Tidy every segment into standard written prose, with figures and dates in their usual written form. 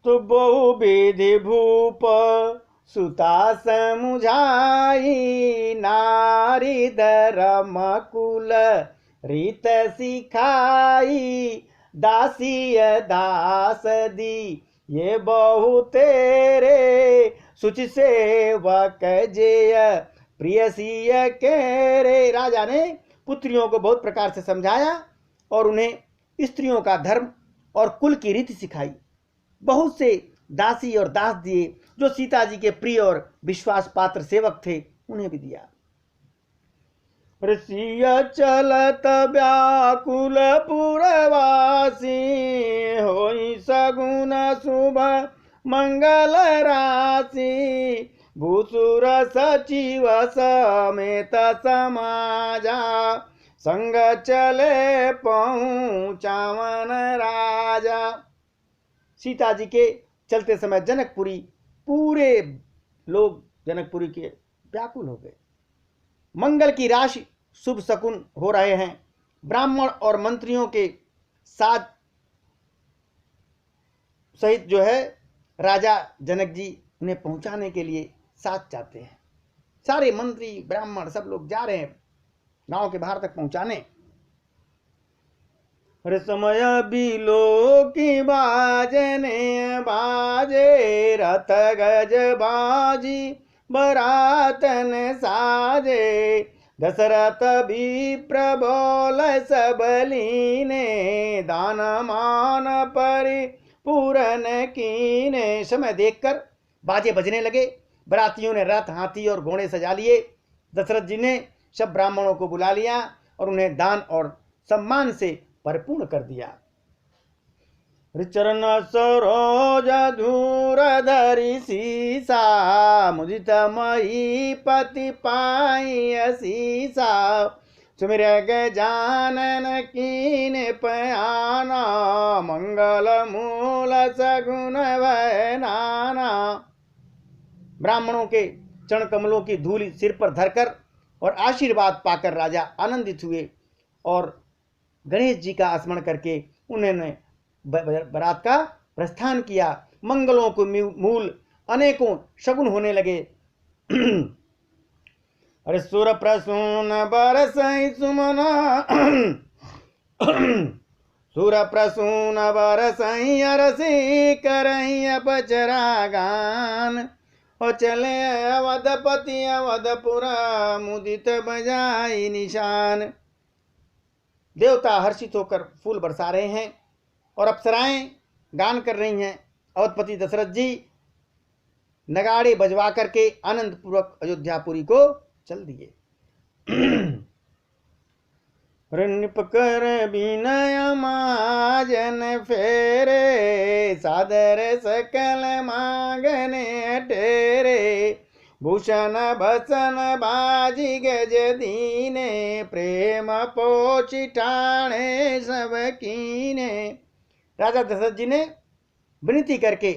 तो बहु विधि भूप सुता समुझाई, नारी धर्म कुल रीत सिखाई, दासी दास दी ये बहु तेरे, सुचि सेवक जेय प्रियसीय के रे। राजा ने पुत्रियों को बहुत प्रकार से समझाया और उन्हें स्त्रियों का धर्म और कुल की रीति सिखाई। बहुत से दासी और दास दिए जो सीता जी के प्रिय और विश्वास पात्र सेवक थे, उन्हें भी दिया। ऋषिय चलत व्याकुल पुरवासी, होई सगुन शुभ मंगल राशि, भूसुर सचिव समेत समाजा, संग चले पहुंचावन राजा। सीता जी के चलते समय जनकपुरी पूरे लोग जनकपुरी के व्याकुल हो गए। मंगल की राशि, शुभ शकुन हो रहे हैं। ब्राह्मण और मंत्रियों के साथ सहित जो है राजा जनक जी उन्हें पहुंचाने के लिए साथ जाते हैं। सारे मंत्री ब्राह्मण सब लोग जा रहे हैं गांव के बाहर तक पहुंचाने। हर समय बिलो की बाजने बाजे, रथ गज बाजी बरातन साजे, दशरथ भी प्रबोल सबलीने, दान मान परि पूरन कीने। समय देखकर बाजे बजने लगे, बरातियों ने रथ हाथी और घोड़े सजा लिए। दशरथ जी ने सब ब्राह्मणों को बुला लिया और उन्हें दान और सम्मान से परिपूर्ण कर दिया। चरण सरोज धूर धरि सीसा, मुदित मही पति पाई सीसा, सुमिर गजानन कीने पयाना, मंगल मूल सगुन भय नाना। ब्राह्मणों के चरण कमलों की धूल सिर पर धरकर और आशीर्वाद पाकर राजा आनंदित हुए और गणेश जी का स्मरण करके उन्होंने बारात का प्रस्थान किया। मंगलों को मूल अनेकों शगुन होने लगे। अरे सुर प्रसून बरसई सुमन, सुर प्रसून बरसई अरसी करई अपचरा गान, और चले अवधपति अवधपुरा, मुदित बजाई निशान। देवता हर्षित होकर फूल बरसा रहे हैं और अप्सराएं गान कर रही हैं। अवधपति दशरथ जी नगाड़े बजवा करके आनंद पूर्वक अयोध्यापुरी को चल दिए। नृप कर विनय माजन फेरे, सादर सकल मांगने टेरे, भूषण भसन बाजी गज दीने, प्रेम पोछि ठाणे सब कीने। राजा दशरथ जी ने विनती करके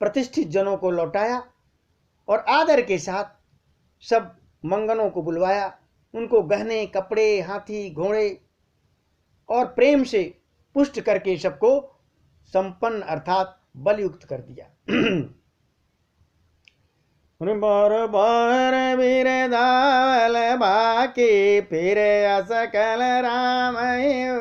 प्रतिष्ठित जनों को लौटाया और आदर के साथ सब मंगनों को बुलवाया। उनको गहने कपड़े हाथी घोड़े और प्रेम से पुष्ट करके सबको संपन्न अर्थात बलयुक्त कर दिया। बार बार वीर धावल बाकी, फिर असकल राम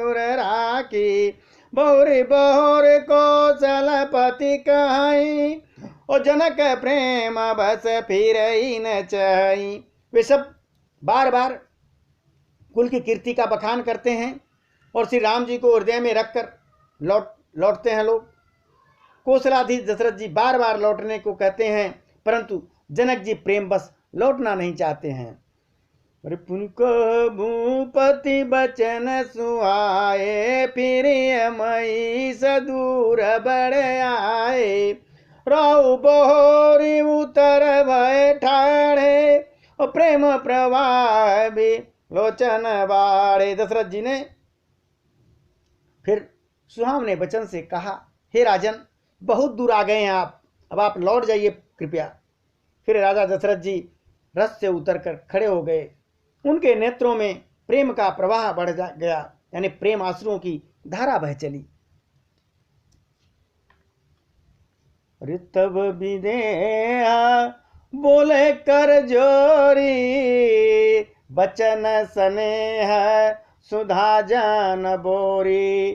उर राखी, बहुरी बहुर कौशलपति कहाई, और जनक प्रेम बस फिर न चाही। वे सब बार बार कुल की कीर्ति का बखान करते हैं और श्री राम जी को हृदय में रखकर लौटते हैं लोग। कौशलाधीश दशरथ जी बार बार लौटने को कहते हैं, परंतु जनक जी प्रेम बस लौटना नहीं चाहते हैं। भूपति बचन सुहाए, फिर मई सदूर बड़ आए, राहु बहोरी उतर भय ठाणे, और प्रेम प्रवाह भी लोचन बाड़े। दशरथ जी ने फिर सुहावने वचन से कहा, हे राजन बहुत दूर आ गए हैं आप, अब आप लौट जाइए कृपया। फिर राजा दशरथ जी रथ से उतरकर खड़े हो गए। उनके नेत्रों में प्रेम का प्रवाह बढ़ गया, यानी प्रेम आंसुओं की धारा बह चली। ऋतव विदेह बोले कर जोरी, बचन स्नेह सुधा जन बोरी।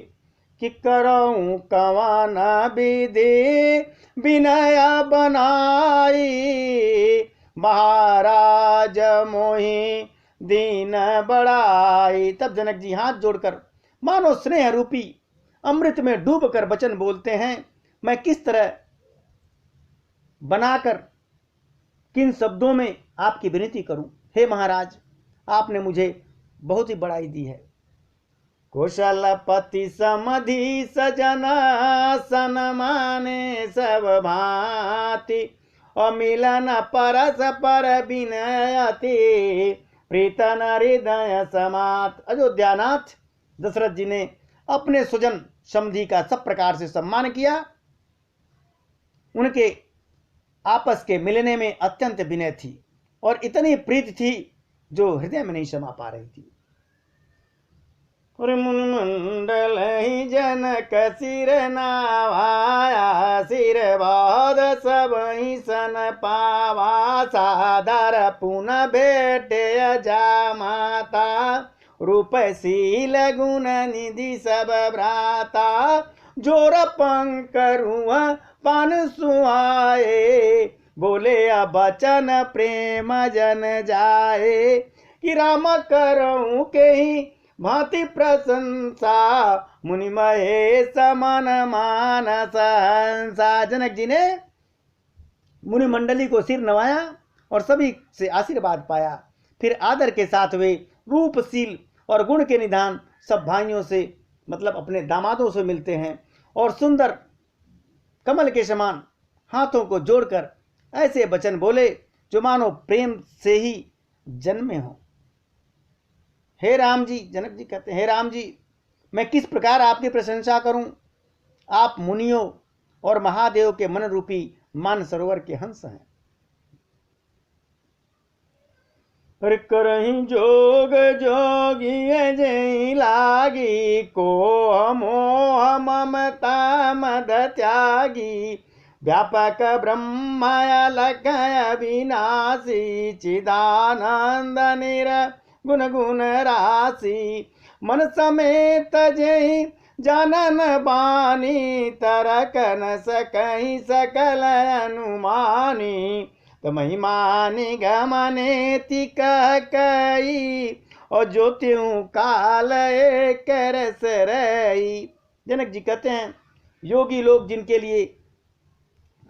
कि करऊं कवन विधि विनय बनाई, महाराज मोहि दीन बड़ाई। तब जनक जी हाथ जोड़कर मानो स्नेह रूपी अमृत में डूबकर वचन बोलते हैं, मैं किस तरह बनाकर किन शब्दों में आपकी विनती करूं। हे महाराज, आपने मुझे बहुत ही बड़ाई दी है। कुशलपति समधि सजन सन माने सब भांति, और मिलन परस पर विनयति, प्रीतन हृदय समात। अयोध्यानाथ दशरथ जी ने अपने स्वजन समधि का सब प्रकार से सम्मान किया। उनके आपस के मिलने में अत्यंत विनय थी और इतनी प्रीति थी जो हृदय में नहीं समा पा रही थी। मुनिमंडल ही जनक सिर नावाया, सिर बाद सब ही सन पावा, सादर पुनः भेटे जा माता, रूपशील गुण निधि सब भ्राता, जोर पंकरुआ पान सुहाए, बोले बचन प्रेम जन जाए, कि राम करऊं के ही भांति प्रशंसा, मुनि महेश मन मानस हंसा। जनक जी ने मुनि मंडली को सिर नवाया और सभी से आशीर्वाद पाया। फिर आदर के साथ वे रूपशील और गुण के निधान सब भाइयों से, मतलब अपने दामादों से मिलते हैं और सुंदर कमल के समान हाथों को जोड़कर ऐसे वचन बोले जो मानो प्रेम से ही जन्मे हो। हे राम जी, जनक जी कहते हैं, हे राम जी, मैं किस प्रकार आपकी प्रशंसा करूं। आप मुनियों और महादेव के मन रूपी मान सरोवर के हंस हैं। करहि जोग जोगी जय लागी, को मोह ममता मद त्यागी, व्यापक ब्रह्मालक अविनाशी, चिदानंद निर गुण गुण राशि, मन समेत जय जानन बानी, तरक न सकहि सकल अनुमानी, तो महिमानि गमनेति कह कई, और ज्योतियों काल एक रस रही। जनक जी कहते हैं, योगी लोग जिनके लिए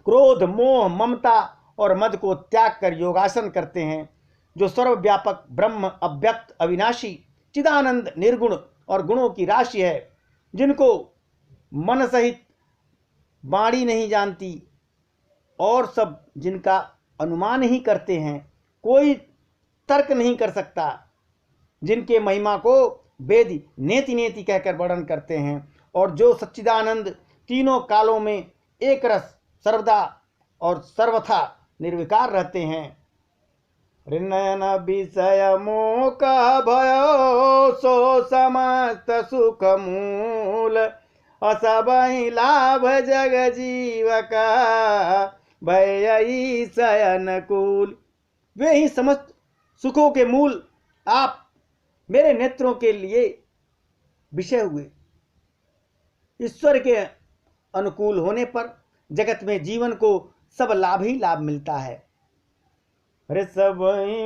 क्रोध मोह ममता और मद को त्याग कर योगासन करते हैं, जो सर्वव्यापक ब्रह्म अव्यक्त अविनाशी चिदानंद निर्गुण और गुणों की राशि है, जिनको मन सहित वाणी नहीं जानती और सब जिनका अनुमान ही करते हैं, कोई तर्क नहीं कर सकता, जिनके महिमा को वेद नेति नेति कहकर वर्णन करते हैं, और जो सच्चिदानंद तीनों कालों में एक रस सर्वदा और सर्वथा निर्विकार रहते हैं। नयन विषय मोक भयो, सो समस्त सुख मूल, असबहि लाभ जग जीवक, भयई शयनकूल। वे ही समस्त सुखों के मूल आप मेरे नेत्रों के लिए विषय हुए। ईश्वर के अनुकूल होने पर जगत में जीवन को सब लाभ ही लाभ मिलता है। अरे सब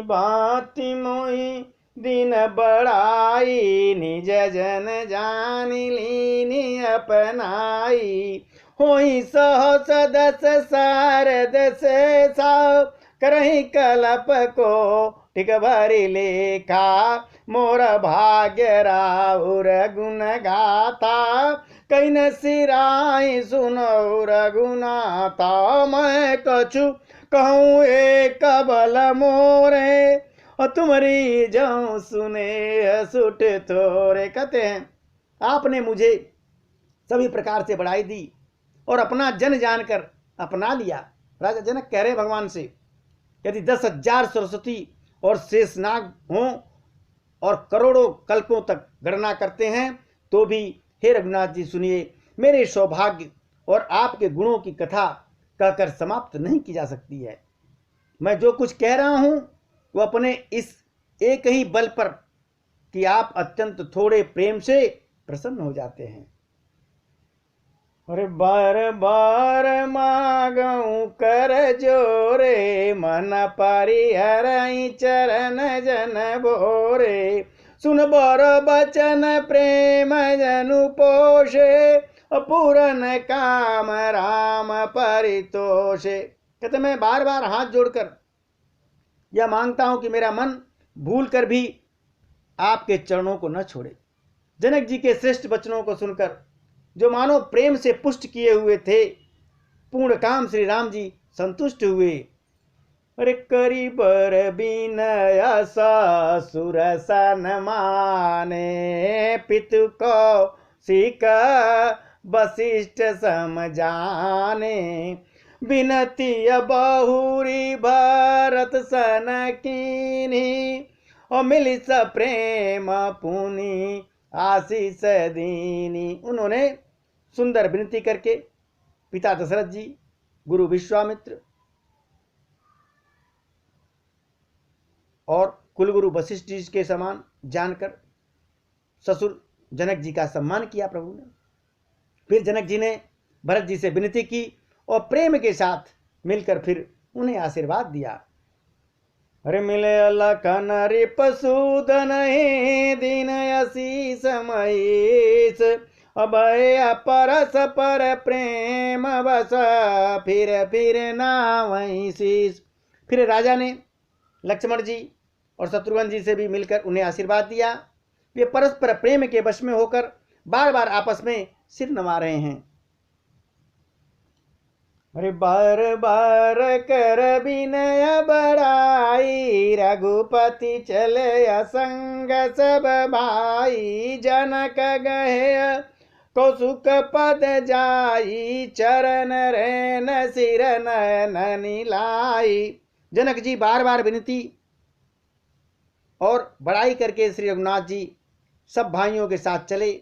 भांति मोहि दिन बड़ाई, निज जन जान लीनी अपनाई, होई सह सदस सारद से साव, करहि कलप को टिक भरी लेखा, मोर भाग्य राहुर गुण गाथा, कइन सिराई सुनो रघुनाथा, मैं कछु कहूँ एक बल मोरे, और तुम्हारी जाऊं सुने सुट थोरे। कहते हैं, आपने मुझे सभी प्रकार से बढ़ाई दी और अपना जन जानकर अपना लिया। राजा जनक कह रहे भगवान से, यदि 10,000 सरस्वती और शेषनाग हों और करोड़ों कल्पों तक गणना करते हैं, तो भी हे रघुनाथ जी सुनिए, मेरे सौभाग्य और आपके गुणों की कथा कहकर समाप्त नहीं की जा सकती है। मैं जो कुछ कह रहा हूं वो अपने इस एक ही बल पर कि आप अत्यंत थोड़े प्रेम से प्रसन्न हो जाते हैं। अरे बार बार मांगू कर जोरे, मन परिहरई चरण जन बोरे। सुन बर बचन प्रेम जनु पोषे, पूरन काम राम परितोषे। कहते मैं बार बार हाथ जोड़कर यह मांगता हूं कि मेरा मन भूल कर भी आपके चरणों को न छोड़े। जनक जी के श्रेष्ठ वचनों को सुनकर जो मानो प्रेम से पुष्ट किए हुए थे, पूर्ण काम श्री राम जी संतुष्ट हुए। अरे करी बर बिनय ससुर सन माने, पितु को सिक वशिष्ठ समझाने। बिनती बहुरी भरत सन कीन्ही, और मिली स प्रेम पुनि आशीष दीनी। उन्होंने सुंदर विनती करके पिता दशरथ जी, गुरु विश्वामित्र और कुलगुरु वशिष्ठ जी के समान जानकर ससुर जनक जी का सम्मान किया प्रभु ने। फिर जनक जी ने भरत जी से विनती की और प्रेम के साथ मिलकर फिर उन्हें आशीर्वाद दिया। अरे मिले लखन रिपसूदन दीन आशीष महेश, अभय परस पर प्रेम बस, फिर नावई शीस। फिर राजा ने लक्ष्मण जी और शत्रुघ्न जी से भी मिलकर उन्हें आशीर्वाद दिया। वे परस्पर प्रेम के वश में होकर बार बार आपस में सिर नवा रहे हैं। अरे बार बार कर विनय बड़ाई, रघुपति चले असंग सब भाई। जनक गहे कौसुक पद जाई, चरण रेन सिर नयन लाई। जनक जी बार बार विनती और बड़ाई करके श्री रघुनाथ जी सब भाइयों के साथ चले।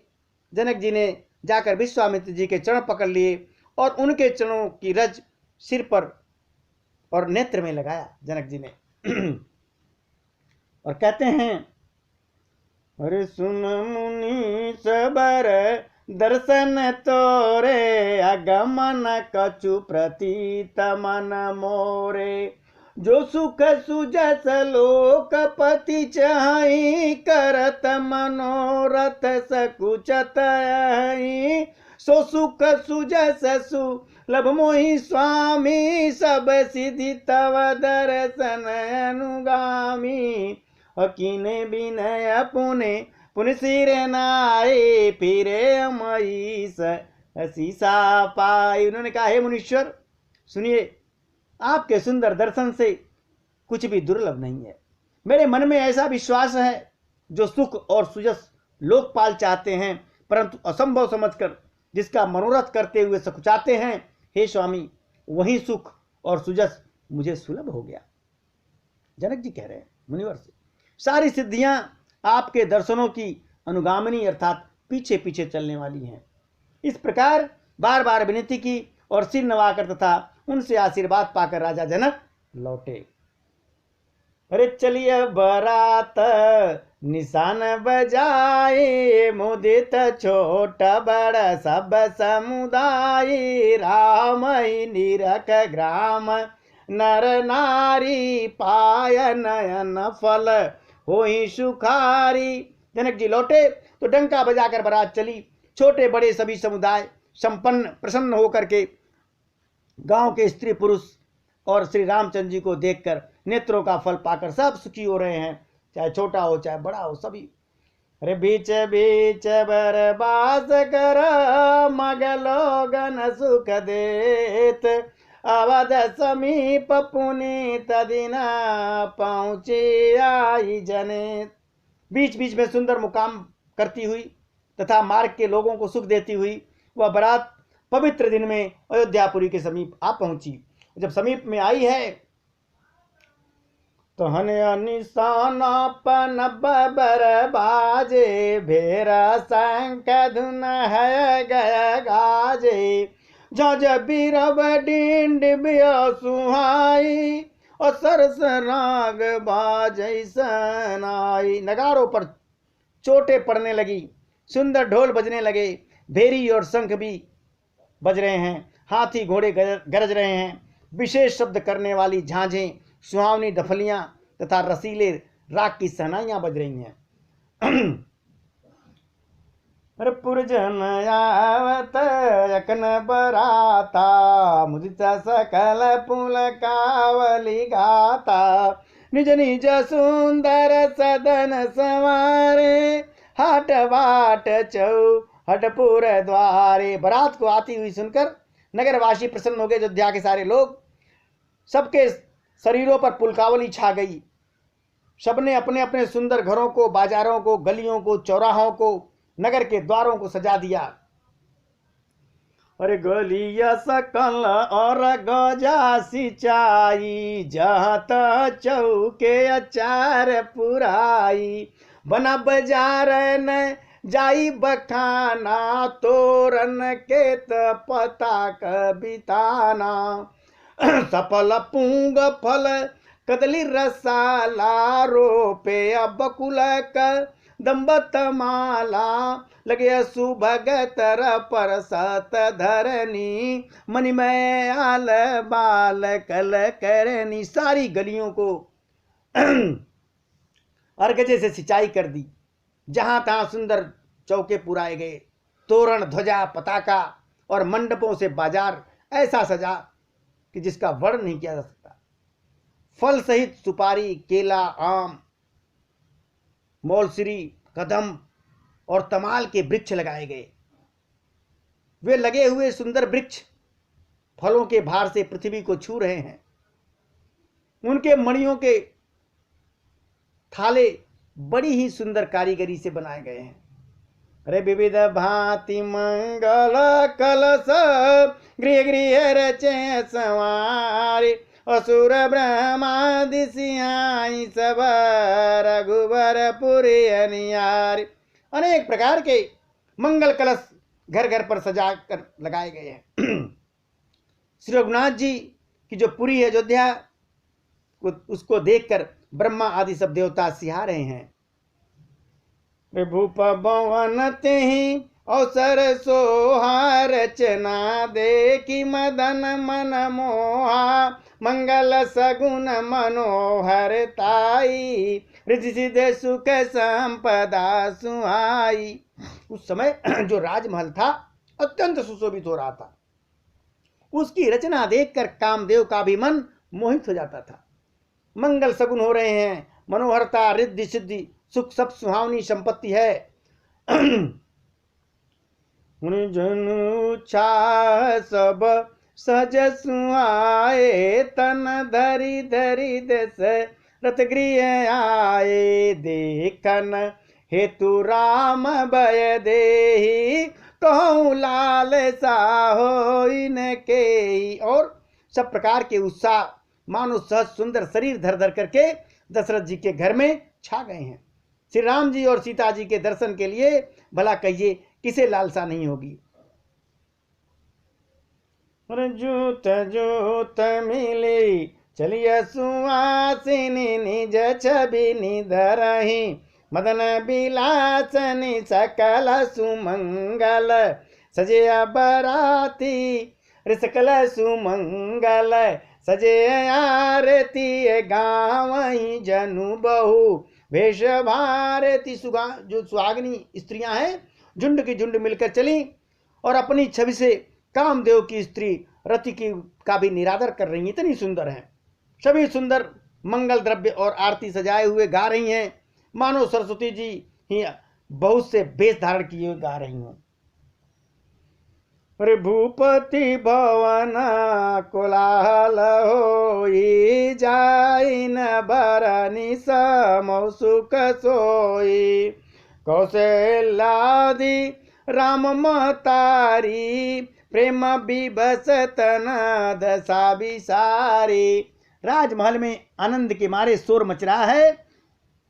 जनक जी ने जाकर विश्वामित्र जी के चरण पकड़ लिए और उनके चरणों की रज सिर पर और नेत्र में लगाया जनक जी ने। और कहते हैं, अरे सुन मुनि सबर दर्शन तोरे, अगमन कछु प्रतीत मन मोरे। जो सुख सुजस लोकपति चाहि, करत मनोरथ सकुचत आई। सो सुख सुजस सुलभ मोहि स्वामी, सब सिद्धि तव दर्शन अनुगामी। अकीने विनय पुने पुन सिर नाये, फिरे मई शीसा पाई। उन्होंने कहा, हे मुनीश्वर सुनिए, आपके सुंदर दर्शन से कुछ भी दुर्लभ नहीं है। मेरे मन में ऐसा विश्वास है, जो सुख और सुजस लोकपाल चाहते हैं परंतु असंभव समझकर जिसका मनोरथ करते हुए सकुचाते हैं, हे स्वामी वही सुख और सुजस मुझे सुलभ हो गया। जनक जी कह रहे हैं मुनिवर से, सारी सिद्धियां आपके दर्शनों की अनुगामिनी अर्थात पीछे पीछे चलने वाली हैं। इस प्रकार बार बार विनती की और सिर नवाकर तथा उनसे आशीर्वाद पाकर राजा जनक लौटे। अरे चलिए बरात निशान बजाए, मुदित छोट बड़ सब समुदाय। राम निरख ग्राम नर नारी, पाय नयन फल होई सुखारी। जनक जी लौटे तो डंका बजाकर बारात चली। छोटे बड़े सभी समुदाय संपन्न प्रसन्न होकर के गांव के स्त्री पुरुष और श्री रामचंद्र जी को देखकर नेत्रों का फल पाकर सब सुखी हो रहे हैं, चाहे छोटा हो चाहे बड़ा हो सभी। अरे बीच बीच बरबास कर, मगलोगन सुख देत। अवध समीप पुनीत दिना, पहुंचे आई जनेत। बीच बीच में सुंदर मुकाम करती हुई तथा मार्ग के लोगों को सुख देती हुई वह बारात पवित्र दिन में अयोध्यापुरी के समीप आ पहुंची। जब समीप में आई है तो हने निशानापन बबर बाजे, भेरा शंख धुन है गय गाजे। झाझ बीरब डिंड सुहाई और सरस राग बाजै सनाई। नगारों पर चोटें पड़ने लगी, सुंदर ढोल बजने लगे, भेरी और शंख भी बज रहे हैं, हाथी घोड़े गरज रहे हैं, विशेष शब्द करने वाली झांझें, सुहावनी डफलियां तथा रसीले राग की सहनाइयां बज रही हैं। पुरजन आवत यकन बराता, मुदिता सकल पुल कावली गाता, निज निज सुंदर सदन सवारे, हाट बाट चौ हटपुर द्वारे। बारात को आती हुई सुनकर नगरवासी प्रसन्न हो गए। अयोध्या के सारे लोग, सबके शरीरों पर पुलकावली छा गई। सबने अपने अपने सुंदर घरों को, बाजारों को, गलियों को, चौराहों को, नगर के द्वारों को सजा दिया। अरे गलिया सकल और गजा सिंचाई, जहाँ तहाँ चौके अचार पुराई, बना बाजार न जाई बखाना, तोरन के पता कबिताना, सफल पूंग फल कदली रसाला, रोपे बकुल दम्बत माला, लगे सुभगतर पर सत धरनी, मणिमय आल बाल कल करनी। सारी गलियों को अर्गजे से सिंचाई कर दी, जहां तहां सुंदर चौके पुराए गए, तोरण, ध्वजा, पताका और मंडपों से बाजार ऐसा सजा कि जिसका वर्णन नहीं किया जा सकता। फल सहित सुपारी, केला, आम, मौलसिरी, कदम और तमाल के वृक्ष लगाए गए। वे लगे हुए सुंदर वृक्ष फलों के भार से पृथ्वी को छू रहे हैं। उनके मणियों के थाले बड़ी ही सुंदर कारीगरी से बनाए गए हैं। अरे विविध भांति मंगल कलश, गृह गृह रचे संवारे, असुर ब्रह्मादि सिंहाई सब रघुबर पुरी अनियारे। अनेक प्रकार के मंगल कलश घर घर पर सजा कर लगाए गए हैं। श्री रघुनाथ जी की जो पुरी है अयोध्या, उसको देखकर ब्रह्मा आदि सब देवता सिहा रहे हैं। भूप भवन तिहि अवसर सोहा, रचना देखी मदन मन मोहा, मंगल सगुन मनोहर ताई, रिद्धि सिद्धि सुख संपदा सुहाई। उस समय जो राजमहल था अत्यंत सुशोभित हो रहा था। उसकी रचना देखकर कामदेव का भी मन मोहित हो जाता था। मंगल सगुन हो रहे हैं, मनोहरता, रिद्धि सिद्धि, सुख, सब सुहावनी संपत्ति है। जनु छा सब सज सुहाए, तन धरी धरी दस रथ गृह आए, देखन हेतु राम भय देहि, कहूँ लाल साहो इनके। और सब प्रकार के उत्साह मानो सहज सुंदर शरीर धर धर करके दशरथ जी के घर में छा गए हैं। श्री राम जी और सीता जी के दर्शन के लिए भला कहिए किसे लालसा नहीं होगी। जूत जूत मिली चलिए सुहासिनी, निज छवि निधरहि, मदन बिलासनी सकल सुमंगल, सजे बराती सकल सुमंगल, सजे आरती गावई जनु बहु, वेश भारती। जो सुहागनी स्त्रियां हैं झुंड की झुंड मिलकर चली और अपनी छवि से कामदेव की स्त्री रति की का भी निरादर कर रही हैं। इतनी सुंदर है, सभी सुंदर मंगल द्रव्य और आरती सजाए हुए गा रही हैं, मानो सरस्वती जी ही बहुत से वेश धारण किए हुए गा रही हूं। अरे भूपति भवन कोलाहल होई, जाइन बरनी समौ सुख सोई, कौशल्यादि राम महतारी, प्रेम विभस तन दशा विसारी। राजमहल में आनंद के मारे शोर मच रहा है।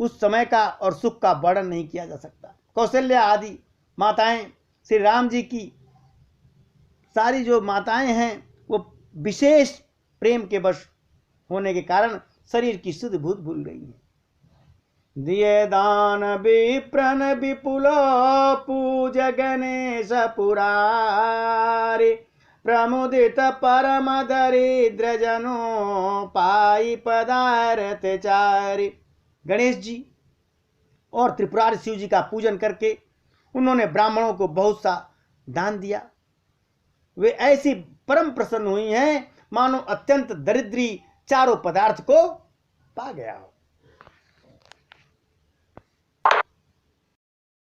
उस समय का और सुख का वर्णन नहीं किया जा सकता। कौशल्या आदि माताएं श्री राम जी की सारी जो माताएं हैं वो विशेष प्रेम के वश होने के कारण शरीर की शुद्ध भूत भूल गई हैं। दिए दान विप्रन विपुल पूज गणेश पुरारी, प्रमुदित परम दरिद्र जनों पाई पदार्थ चारी। गणेश जी और त्रिपुरारी शिव जी का पूजन करके उन्होंने ब्राह्मणों को बहुत सा दान दिया। वे ऐसी परम प्रसन्न हुई हैं मानो अत्यंत दरिद्री चारों पदार्थ को पा गया हो।